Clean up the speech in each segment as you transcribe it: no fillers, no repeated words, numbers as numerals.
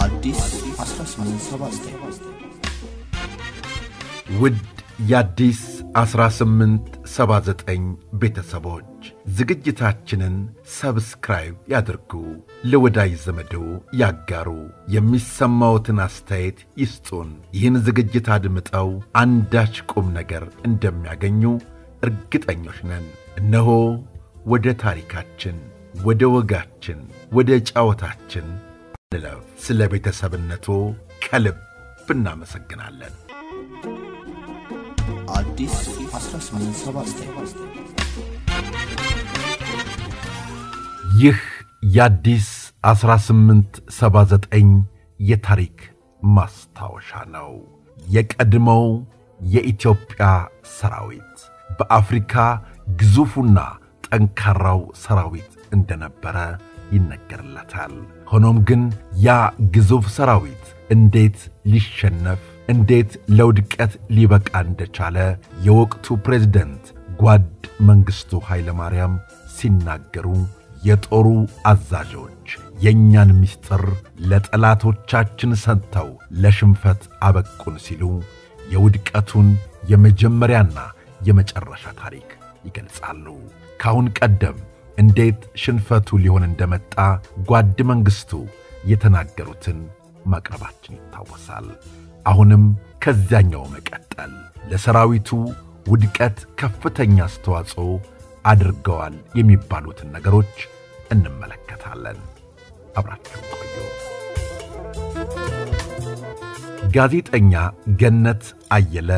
አዲስ 1879 ውድ የአዲስ 1879 ቤተሰቦች ዝግጅታችንን ሰብስክራይብ ያድርጉ፣ ለወዳጅ ዘመዶ ያጋሩ፣ የሚሰማዎትን አስተያየት ይስጡን። ይህን ዝግጅት አድምጠው አንዳች ቁም ነገር እንደሚያገኙ እርግጠኞች ነን። እነሆ ወደ ታሪካችን፣ ወደ ወጋችን፣ ወደ ጫወታችን እንለፍ። ስለ ቤተሰብነቱ ከልብ እናመሰግናለን። አዲስ 1879 ይህ የአዲስ 1879 የታሪክ ማስታወሻ ነው። የቀድሞው የኢትዮጵያ ሰራዊት በአፍሪካ ግዙፉና ጠንካራው ሰራዊት እንደነበረ ይነገርለታል። ሆኖም ግን ያ ግዙፍ ሰራዊት እንዴት ሊሸነፍ፣ እንዴት ለውድቀት ሊበቃ እንደቻለ የወቅቱ ፕሬዝዳንት ጓድ መንግስቱ ኃይለ ማርያም ሲናገሩ የጦሩ አዛዦች የኛን ምስጢር ለጠላቶቻችን ሰጥተው ለሽንፈት አበቁን ሲሉ የውድቀቱን የመጀመሪያና የመጨረሻ ታሪክ ይገልጻሉ። ካሁን ቀደም እንዴት ሽንፈቱ ሊሆን እንደመጣ ጓድ መንግስቱ የተናገሩትን ማቅረባችን ይታወሳል። አሁንም ከዚያኛው መቀጠል ለሰራዊቱ ውድቀት ከፍተኛ አስተዋጽኦ አድርገዋል የሚባሉትን ነገሮች እንመለከታለን። አብራችሁ ቆዩ። ጋዜጠኛ ገነት አየለ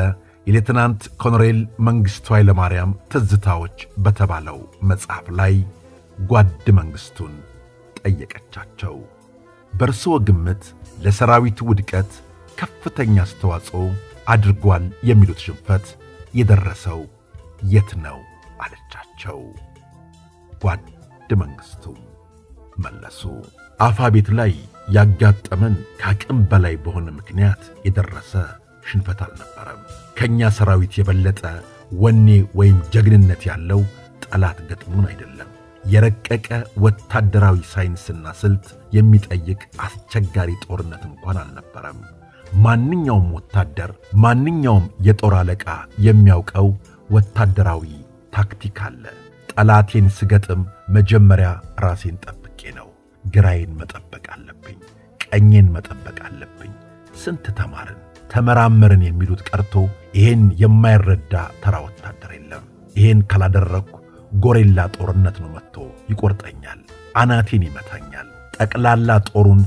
የሌተናንት ኮሎኔል መንግስቱ ኃይለ ማርያም ትዝታዎች በተባለው መጽሐፍ ላይ ጓድ መንግስቱን ጠየቀቻቸው። በእርስዎ ግምት ለሰራዊቱ ውድቀት ከፍተኛ አስተዋጽኦ አድርጓል የሚሉት ሽንፈት የደረሰው የት ነው አለቻቸው። ጓድ መንግስቱ መለሱ። አፋቤት ላይ ያጋጠመን ከአቅም በላይ በሆነ ምክንያት የደረሰ ሽንፈት አልነበረም። ከኛ ሰራዊት የበለጠ ወኔ ወይም ጀግንነት ያለው ጠላት ገጥሞን አይደለም። የረቀቀ ወታደራዊ ሳይንስና ስልት የሚጠይቅ አስቸጋሪ ጦርነት እንኳን አልነበረም። ማንኛውም ወታደር፣ ማንኛውም የጦር አለቃ የሚያውቀው ወታደራዊ ታክቲክ አለ። ጠላቴን ስገጥም መጀመሪያ ራሴን ጠብቄ ነው። ግራዬን መጠበቅ አለብኝ፣ ቀኜን መጠበቅ አለብኝ። ስንት ተማርን ተመራመርን የሚሉት ቀርቶ ይሄን የማይረዳ ተራ ወታደር የለም። ይሄን ካላደረኩ ጎሬላ ጦርነት ነው መጥቶ ይቆርጠኛል፣ አናቴን ይመታኛል። ጠቅላላ ጦሩን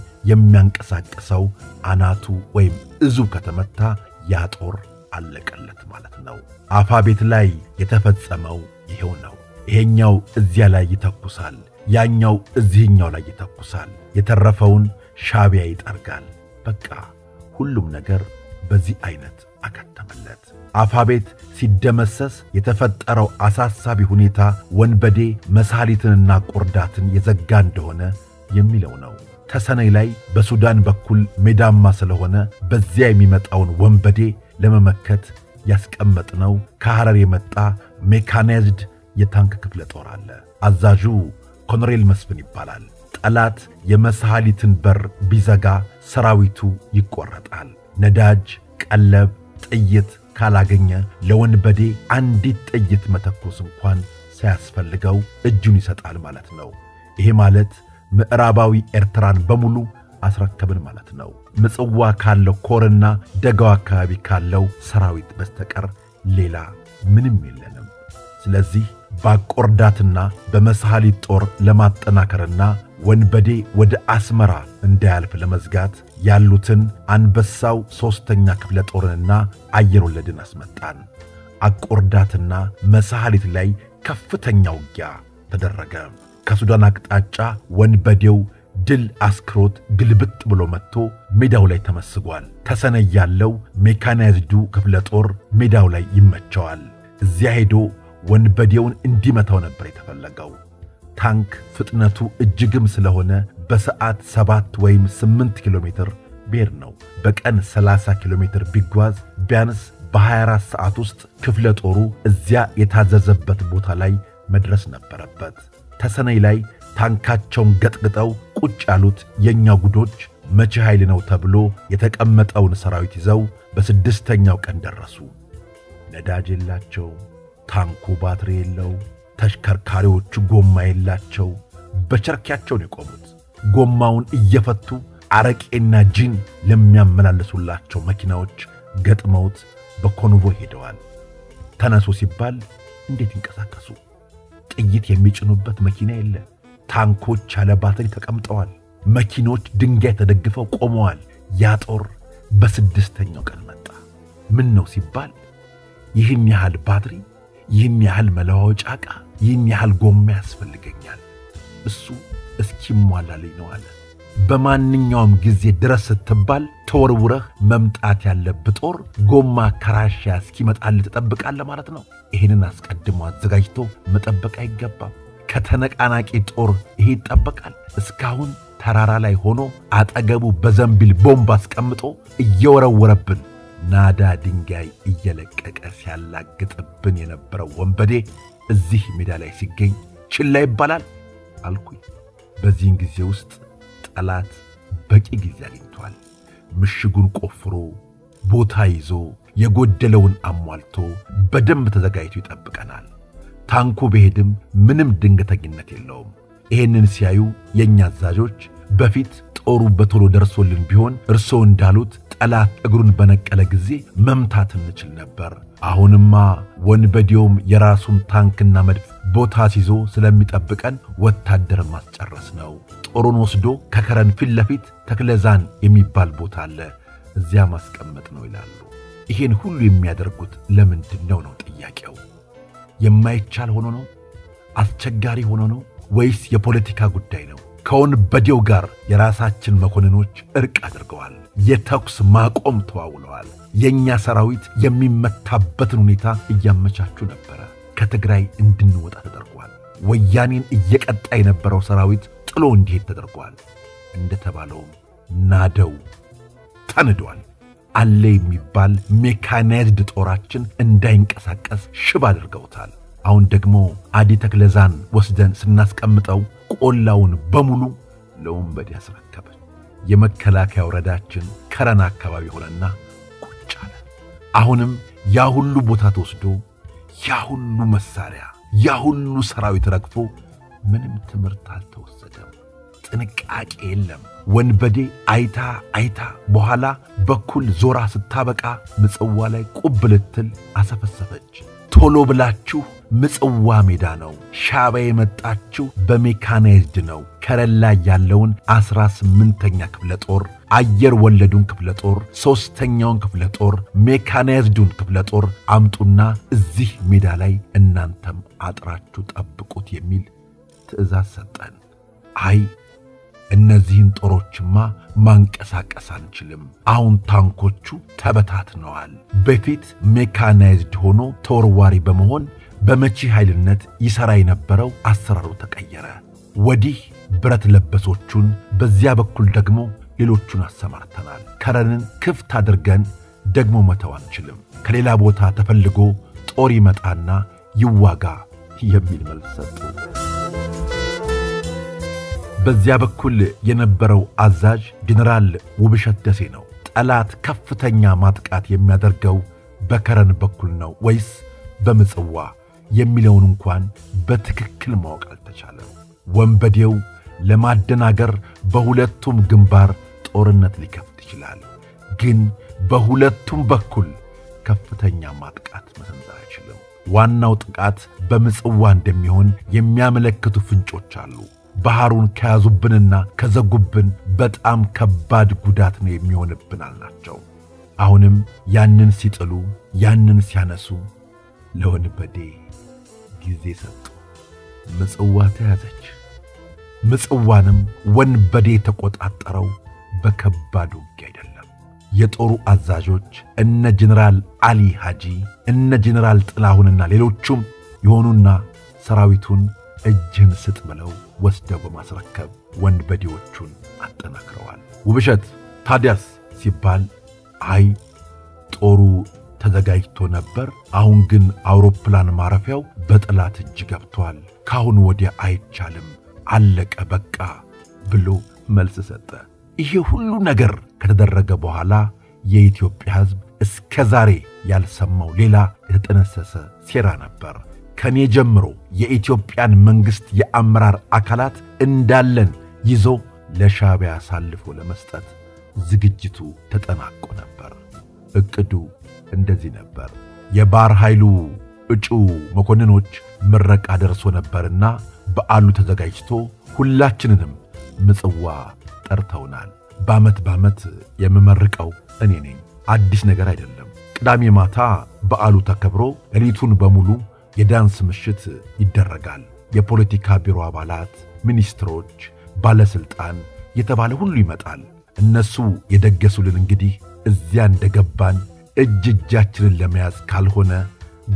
የሚያንቀሳቅሰው አናቱ ወይም እዙ ከተመታ ያ ጦር አለቀለት ማለት ነው። አፋቤት ላይ የተፈጸመው ይሄው ነው። ይሄኛው እዚያ ላይ ይተኩሳል፣ ያኛው እዚህኛው ላይ ይተኩሳል። የተረፈውን ሻቢያ ይጠርጋል። በቃ ሁሉም ነገር በዚህ አይነት አከተመለት። አፋቤት ሲደመሰስ የተፈጠረው አሳሳቢ ሁኔታ ወንበዴ መሳሊትንና ቆርዳትን የዘጋ እንደሆነ የሚለው ነው። ተሰነይ ላይ በሱዳን በኩል ሜዳማ ስለሆነ በዚያ የሚመጣውን ወንበዴ ለመመከት ያስቀመጥነው ከሐረር የመጣ ሜካናይዝድ የታንክ ክፍለ ጦር አለ። አዛዡ ኮሎኔል መስፍን ይባላል። ጠላት የመሳሊትን በር ቢዘጋ ሰራዊቱ ይቆረጣል። ነዳጅ፣ ቀለብ፣ ጥይት ካላገኘ ለወንበዴ አንዲት ጥይት መተኮስ እንኳን ሳያስፈልገው እጁን ይሰጣል ማለት ነው። ይሄ ማለት ምዕራባዊ ኤርትራን በሙሉ አስረከብን ማለት ነው። ምጽዋ ካለው ኮርና ደጋው አካባቢ ካለው ሰራዊት በስተቀር ሌላ ምንም የለንም። ስለዚህ ባቆርዳትና በመሳሊት ጦር ለማጠናከርና ወንበዴ ወደ አስመራ እንዳያልፍ ለመዝጋት ያሉትን አንበሳው 3ኛ ክፍለ ጦርንና አየር ወለድን አስመጣን። አቆርዳትና መሳሊት ላይ ከፍተኛ ውጊያ ተደረገ። ከሱዳን አቅጣጫ ወንበዴው ድል አስክሮት ግልብጥ ብሎ መጥቶ ሜዳው ላይ ተመስጓል። ተሰነይ ያለው ሜካናይዝዱ ክፍለ ጦር ሜዳው ላይ ይመቸዋል። እዚያ ሄዶ ወንበዴውን እንዲመታው ነበር የተፈለገው። ታንክ ፍጥነቱ እጅግም ስለሆነ በሰዓት 7 ወይም 8 ኪሎ ሜትር ቤር ነው። በቀን 30 ኪሎ ሜትር ቢጓዝ ቢያንስ በ24 ሰዓት ውስጥ ክፍለ ጦሩ እዚያ የታዘዘበት ቦታ ላይ መድረስ ነበረበት። ተሰነይ ላይ ታንካቸውን ገጥግጠው ቁጭ ያሉት የኛ ጉዶች መቼ ኃይል ነው ተብሎ የተቀመጠውን ሰራዊት ይዘው በስድስተኛው ቀን ደረሱ። ነዳጅ የላቸው፣ ታንኩ ባትሪ የለው፣ ተሽከርካሪዎቹ ጎማ የላቸው። በቸርኪያቸው ነው የቆሙት። ጎማውን እየፈቱ አረቄና ጂን ለሚያመላልሱላቸው መኪናዎች ገጥመውት በኮንቮይ ሄደዋል። ተነሱ ሲባል እንዴት ይንቀሳቀሱ? ጥይት የሚጭኑበት መኪና የለ። ታንኮች ያለ ባትሪ ተቀምጠዋል። መኪኖች ድንጋይ ተደግፈው ቆመዋል። ያ ጦር በስድስተኛው ቀን መጣ። ምን ነው ሲባል ይህን ያህል ባትሪ፣ ይህን ያህል መለዋወጫ ዕቃ፣ ይህን ያህል ጎማ ያስፈልገኛል። እሱ እስኪሟላልኝ ነው አለ። በማንኛውም ጊዜ ድረስ ስትባል ተወርውረህ መምጣት ያለበት ጦር ጎማ ከራሻ እስኪመጣልህ ትጠብቃለህ ማለት ነው። ይሄንን አስቀድሞ አዘጋጅቶ መጠበቅ አይገባም። ከተነቃናቂ ጦር ይሄ ይጠበቃል። እስካሁን ተራራ ላይ ሆኖ አጠገቡ በዘንቢል ቦምብ አስቀምጦ እየወረወረብን ናዳ ድንጋይ እየለቀቀ ሲያላግጥብን የነበረው ወንበዴ እዚህ ሜዳ ላይ ሲገኝ ችላ ይባላል አልኩኝ። በዚህን ጊዜ ውስጥ ጠላት በቂ ጊዜ አግኝቷል። ምሽጉን ቆፍሮ ቦታ ይዞ የጎደለውን አሟልቶ በደንብ ተዘጋጅቶ ይጠብቀናል። ታንኩ በሄድም ምንም ድንገተኝነት የለውም። ይሄንን ሲያዩ የኛ አዛዦች በፊት ጦሩ በቶሎ ደርሶልን ቢሆን እርሶ እንዳሉት ጠላት እግሩን በነቀለ ጊዜ መምታት እንችል ነበር። አሁንማ ወንበዴውም የራሱን ታንክና መድፍ ቦታ ሲዞ ስለሚጠብቀን ወታደር ማስጨረስ ነው። ጦሩን ወስዶ ከከረን ፊት ለፊት ተክለዛን የሚባል ቦታ አለ፣ እዚያ ማስቀመጥ ነው ይላሉ። ይሄን ሁሉ የሚያደርጉት ለምንድነው ነው ጥያቄው? የማይቻል ሆኖ ነው? አስቸጋሪ ሆኖ ነው? ወይስ የፖለቲካ ጉዳይ ነው? ከወንበዴው ጋር የራሳችን መኮንኖች እርቅ አድርገዋል። የተኩስ ማቆም ተዋውለዋል። የኛ ሰራዊት የሚመታበትን ሁኔታ እያመቻቹ ነበር። ከትግራይ እንድንወጣ ተደርጓል። ወያኔን እየቀጣ የነበረው ሰራዊት ጥሎ እንዲሄድ ተደርጓል። እንደተባለውም ናደው ተንዷል። አለ የሚባል ሜካናይዝድ ጦራችን እንዳይንቀሳቀስ ሽባ አድርገውታል። አሁን ደግሞ አዲ ተክለዛን ወስደን ስናስቀምጠው ቆላውን በሙሉ ለወንበዴ ያስረከበ። የመከላከያ ወረዳችን ከረና አካባቢ ሆነና ቁጭ አለ። አሁንም ያ ሁሉ ቦታ ተወስዶ ያ ሁሉ መሳሪያ ያ ሁሉ ሰራዊት ረግፎ ምንም ትምህርት አልተወሰደም። ጥንቃቄ የለም። ወንበዴ አይታ በኋላ በኩል ዞራ ስታበቃ ምጽዋ ላይ ቁብልትል አሰፈሰፈች። ቶሎ ብላችሁ ምጽዋ ሜዳ ነው፣ ሻባ የመጣችሁ በሜካናይዝድ ነው። ከረላ ያለውን 18ኛ ክፍለ ጦር፣ አየር ወለዱን ክፍለ ጦር፣ 3ኛውን ክፍለ ጦር፣ ሜካናይዝዱን ክፍለ ጦር አምጡና እዚህ ሜዳ ላይ እናንተም አጥራችሁ ጠብቁት የሚል ትዕዛዝ ሰጠን። አይ እነዚህን ጦሮችማ ማንቀሳቀስ አንችልም። አሁን ታንኮቹ ተበታትነዋል። በፊት ሜካናይዝድ ሆኖ ተወርዋሪ በመሆን በመቺ ኃይልነት ይሰራ የነበረው አሰራሩ ተቀየረ። ወዲህ ብረት ለበሶቹን፣ በዚያ በኩል ደግሞ ሌሎቹን አሰማርተናል። ከረንን ክፍት አድርገን ደግሞ መተው አንችልም። ከሌላ ቦታ ተፈልጎ ጦር ይመጣና ይዋጋ የሚል መልስ ሰጡ። በዚያ በኩል የነበረው አዛዥ ጀነራል ውብሸት ደሴ ነው። ጠላት ከፍተኛ ማጥቃት የሚያደርገው በከረን በኩል ነው ወይስ በምጽዋ የሚለውን እንኳን በትክክል ማወቅ አልተቻለም። ወንበዴው ለማደናገር በሁለቱም ግንባር ጦርነት ሊከፍት ይችላል፣ ግን በሁለቱም በኩል ከፍተኛ ማጥቃት መሰንዘር አይችልም። ዋናው ጥቃት በምጽዋ እንደሚሆን የሚያመለክቱ ፍንጮች አሉ። ባህሩን ከያዙብንና ከዘጉብን በጣም ከባድ ጉዳት ነው የሚሆንብን አልናቸው። አሁንም ያንን ሲጥሉ ያንን ሲያነሱ ለወንበዴ ጊዜ ሰጡ። ምጽዋ ተያዘች። ምጽዋንም ወንበዴ ተቆጣጠረው በከባድ ውጊያ አይደለም። የጦሩ አዛዦች እነ ጀነራል አሊ ሃጂ፣ እነ ጀነራል ጥላሁንና ሌሎቹም የሆኑና ሰራዊቱን እጅን ስጥ ብለው ወስደው በማስረከብ ወንበዴዎቹን አጠናክረዋል። ውብሸት ታዲያስ ሲባል አይ ጦሩ ተዘጋጅቶ ነበር፣ አሁን ግን አውሮፕላን ማረፊያው በጠላት እጅ ገብቷል፣ ካሁን ወዲያ አይቻልም፣ አለቀ በቃ ብሎ መልስ ሰጠ። ይሄ ሁሉ ነገር ከተደረገ በኋላ የኢትዮጵያ ሕዝብ እስከዛሬ ያልሰማው ሌላ የተጠነሰሰ ሴራ ነበር። ከኔ ጀምሮ የኢትዮጵያን መንግስት የአመራር አካላት እንዳለን ይዞ ለሻዕቢያ አሳልፎ ለመስጠት ዝግጅቱ ተጠናቆ ነበር። እቅዱ እንደዚህ ነበር። የባህር ኃይሉ እጩ መኮንኖች ምረቃ ደርሶ ነበርና በዓሉ ተዘጋጅቶ ሁላችንንም ምጽዋ ጠርተውናል። በዓመት የምመርቀው እኔ ነኝ። አዲስ ነገር አይደለም። ቅዳሜ ማታ በዓሉ ተከብሮ ሌሊቱን በሙሉ የዳንስ ምሽት ይደረጋል። የፖለቲካ ቢሮ አባላት፣ ሚኒስትሮች፣ ባለስልጣን የተባለ ሁሉ ይመጣል። እነሱ የደገሱልን እንግዲህ እዚያ እንደገባን እጃችንን ለመያዝ ካልሆነ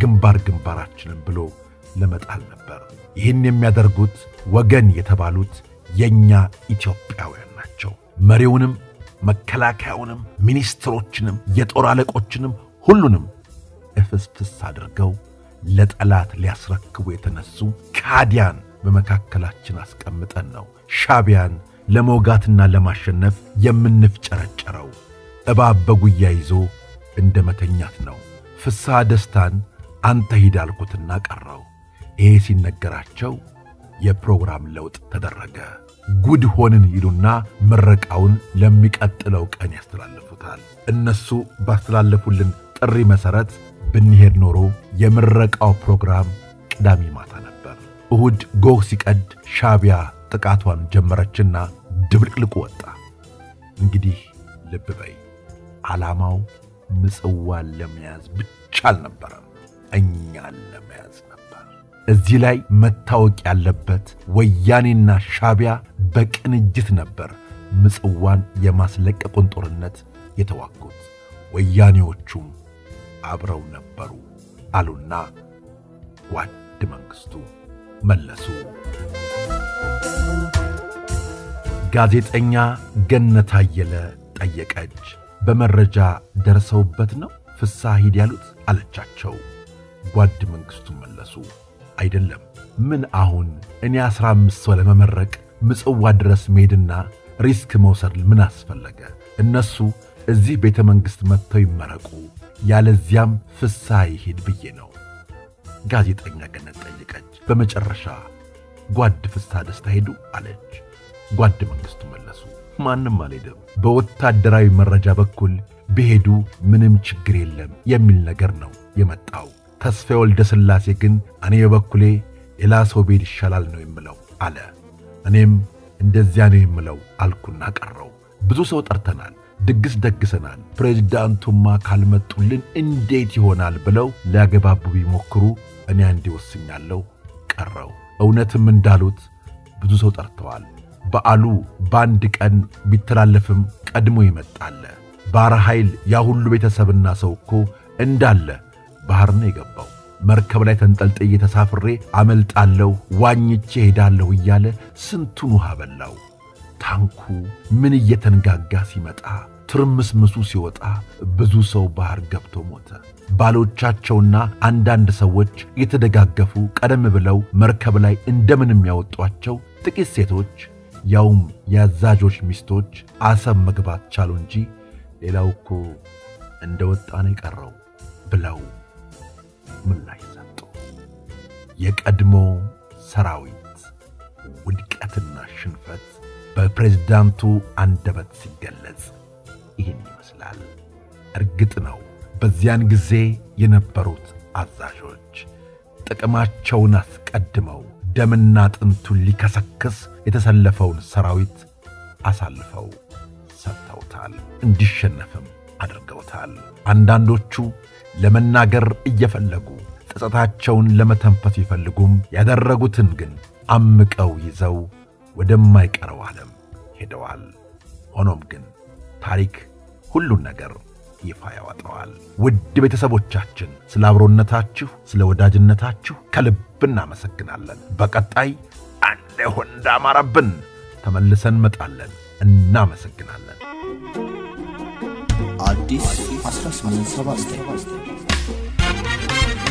ግንባራችንን ብሎ ለመጣል ነበር። ይህን የሚያደርጉት ወገን የተባሉት የኛ ኢትዮጵያውያን ናቸው። መሪውንም፣ መከላከያውንም፣ ሚኒስትሮችንም፣ የጦር አለቆችንም ሁሉንም እፍስፍስ አድርገው ለጠላት ሊያስረክቡ የተነሱ ካዲያን በመካከላችን አስቀምጠን ነው ሻዕቢያን ለመውጋትና ለማሸነፍ የምንፍጨረጨረው። እባብ በጉያ ይዞ እንደመተኛት ነው። ፍስሐ ደስታን አንተ ሂድ አልኩትና ቀረው። ይሄ ሲነገራቸው የፕሮግራም ለውጥ ተደረገ። ጉድ ሆንን ይሉና ምረቃውን ለሚቀጥለው ቀን ያስተላልፉታል። እነሱ ባስተላለፉልን ጥሪ መሰረት ብንሄድ ኖሮ የምረቃው ፕሮግራም ቅዳሜ ማታ ነበር። እሁድ ጎህ ሲቀድ ሻዕቢያ ጥቃቷን ጀመረችና ድብልቅልቁ ወጣ። እንግዲህ ልብ በይ፣ ዓላማው ምጽዋን ለመያዝ ብቻ አልነበረም፣ እኛን ለመያዝ ነበር። እዚህ ላይ መታወቅ ያለበት ወያኔና ሻዕቢያ በቅንጅት ነበር ምጽዋን የማስለቀቁን ጦርነት የተዋጉት። ወያኔዎቹም አብረው ነበሩ አሉና ጓድ መንግስቱ መለሱ። ጋዜጠኛ ገነት አየለ ጠየቀች። በመረጃ ደርሰውበት ነው ፍስሐ ሂድ ያሉት አለቻቸው። ጓድ መንግስቱ መለሱ፣ አይደለም። ምን አሁን እኔ 15 ሰው ለመመረቅ ምጽዋ ድረስ መሄድና ሪስክ መውሰድ ምን አስፈለገ? እነሱ እዚህ ቤተ መንግስት መጥተው ይመረቁ፣ ያለዚያም ፍስሐ ይሄድ ብዬ ነው። ጋዜጠኛ ገነት ጠየቀች። በመጨረሻ ጓድ ፍስሐ ደስታ ሄዱ አለች። ጓድ መንግስቱ መለሱ፣ ማንም አልሄደም። በወታደራዊ መረጃ በኩል ቢሄዱ ምንም ችግር የለም የሚል ነገር ነው የመጣው። ተስፋ ወልደ ሥላሴ ግን እኔ በበኩሌ ሌላ ሰው ቤት ይሻላል ነው የምለው አለ። እኔም እንደዚያ ነው የምለው አልኩና ቀረው። ብዙ ሰው ጠርተናል፣ ድግስ ደግሰናል። ፕሬዝዳንቱማ ካልመጡልን እንዴት ይሆናል ብለው ሊያገባቡ ቢሞክሩ እኔ አንዴ ወስኛለሁ፣ ቀረው። እውነትም እንዳሉት ብዙ ሰው ጠርተዋል። በዓሉ በአንድ ቀን ቢተላለፍም ቀድሞ ይመጣል። ባህር ኃይል ያ ሁሉ ቤተሰብና ሰው እኮ እንዳለ ባህር ነው የገባው። መርከብ ላይ ተንጠልጥዬ ተሳፍሬ አመልጣለሁ፣ ዋኝቼ ሄዳለሁ እያለ ስንቱን ውሃ በላው። ታንኩ ምን እየተንጋጋ ሲመጣ ትርምስምሱ ሲወጣ ብዙ ሰው ባህር ገብቶ ሞተ። ባሎቻቸውና አንዳንድ ሰዎች የተደጋገፉ ቀደም ብለው መርከብ ላይ እንደምንም ያወጧቸው ጥቂት ሴቶች ያውም ያዛዦች ሚስቶች አሰብ መግባት ቻሉ እንጂ ሌላው እኮ እንደወጣ ነው የቀረው ብለው ምላሽ ሰጡ። የቀድሞ ሰራዊት ውድቀትና ሽንፈት በፕሬዝዳንቱ አንደበት ሲገለጽ ይህን ይመስላል። እርግጥ ነው በዚያን ጊዜ የነበሩት አዛዦች ጥቅማቸውን አስቀድመው ደምና አጥንቱን ሊከሰክስ የተሰለፈውን ሰራዊት አሳልፈው ሰጥተውታል፣ እንዲሸነፍም አድርገውታል። አንዳንዶቹ ለመናገር እየፈለጉ ጸጸታቸውን ለመተንፈስ ይፈልጉም ያደረጉትን ግን አምቀው ይዘው ወደማይቀረው ዓለም ሄደዋል። ሆኖም ግን ታሪክ ሁሉን ነገር ይፋ ያወጣዋል። ውድ ቤተሰቦቻችን ስለ አብሮነታችሁ፣ ስለ ወዳጅነታችሁ ከልብ እናመሰግናለን። በቀጣይ አንዴ እንዳማረብን ተመልሰን መጣለን። እናመሰግናለን። አዲስ 1879